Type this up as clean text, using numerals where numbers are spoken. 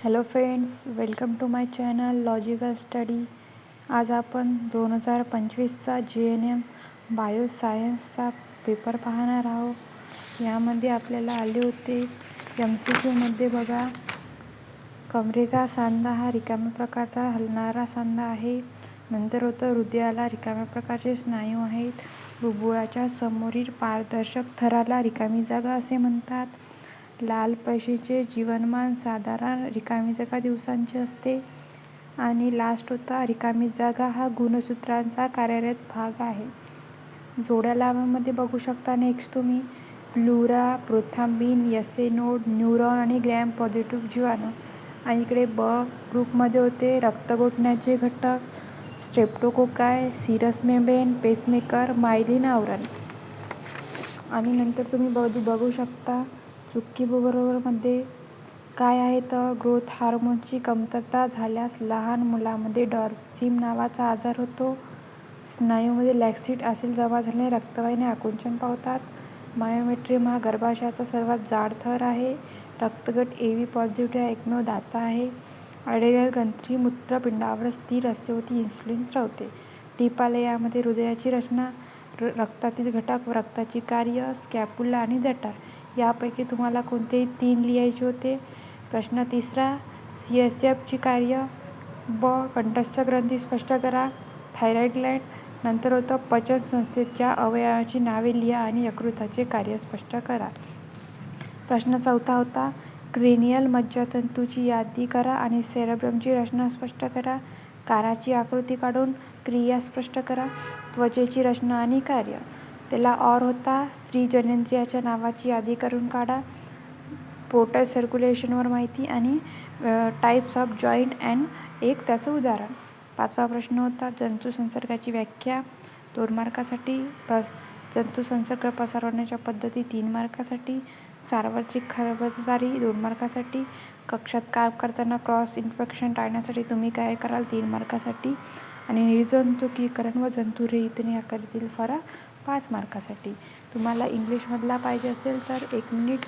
Hello friends, welcome to my channel logical study. आज आपण 2025चा JNM बायोसायन्सचा paper पाहणार आहोत. यामध्ये आपल्याला आले होते MCQमध्ये बघा, कमरेचा सांधा हा रिकाम्या प्रकारचा हलणारा सांधा आहे. नंतर होतं हृदयाला रिकाम्या प्रकारचे स्नायू आहेत. बुबुळाच्या समोरील पारदर्शक थराला रिकामी जागा असे म्हणतात. लाल पेशीचे जीवनमान साधारण रिकामी जागा दिवसांचे असते. आणि लास्ट होता रिकामी जागा हा गुणसूत्रांचा कार्यरत भाग आहे. जोड्या लावामध्ये बघू शकता नेक्स्ट तुम्ही प्लुरा, प्रोथाम्बिन, SA नोड, न्यूरॉन आणि ग्रॅम पॉझिटिव्ह जीवाणू. आणि इकडे ब ग्रुपमध्ये होते रक्त गोठण्याचे घटक, स्ट्रेप्टोकोकाय, सिरस मेम्ब्रेन, पेसमेकर, मायलिन आवरण. आणि नंतर तुम्ही बघू शकता चुकीबरोबरमध्ये काय आहे तर ग्रोथ हार्मोनची कमतरता झाल्यास लहान मुलामध्ये डॉर्सिम नावाचा आजार होतो. स्नायूमध्ये लॅक्सिड ॲसिड जमा झाल्याने रक्तवाहिन्या आकुंचन पावतात. मायोमेट्रियम हा गर्भाशयाचा सर्वात जाड थर आहे. रक्तगट AB पॉझिटिव्ह हा एकमेव दाता आहे. ॲड्रेनल ग्रंथी मूत्रपिंडावर स्थिर असते व ती इन्सुलिन स्रवते. टिपालयामध्ये हृदयाची रचना, रक्तातील घटक, रक्ताची कार्य, स्कॅपुला आणि जठर यापैकी तुम्हाला कोणतेही 3 लिहायचे होते. प्रश्न तिसरा, CSF ची कार्य. ब कंठस्थ ग्रंथी स्पष्ट करा. Thyroid Gland. नंतर होतं पचन संस्थेच्या अवयवांची नावे लिहा आणि यकृताचे कार्य स्पष्ट करा. प्रश्न चौथा होता क्रेनियल मज्जातंतूची यादी करा आणि सेरेब्रमची रचना स्पष्ट करा. कानाची आकृती काढून क्रिया स्पष्ट करा. त्वचेची रचना आणि कार्य. त्याला ऑर होता स्त्री जननेंद्रियाच्या नावाची यादी करून काढा. पोर्टल सर्क्युलेशनवर माहिती आणि टाईप्स ऑफ जॉईंट अँड एक त्याचं उदाहरण. पाचवा प्रश्न होता जंतुसंसर्गाची व्याख्या 2 मार्कासाठी. जंतुसंसर्ग पसरवण्याच्या पद्धती 3 मार्कासाठी. सार्वत्रिक खबरदारी 2 मार्कासाठी. कक्षात काम करताना क्रॉस इन्फेक्शन टाळण्यासाठी तुम्ही काय कराल 3 मार्कासाठी. आणि निर्जंतुकीकरण व जंतुरहितने आकारातील फरक 5 मार्कासाठी. तुम्हाला इंग्लिशमधला पाहिजे असेल तर 1 मिनिट.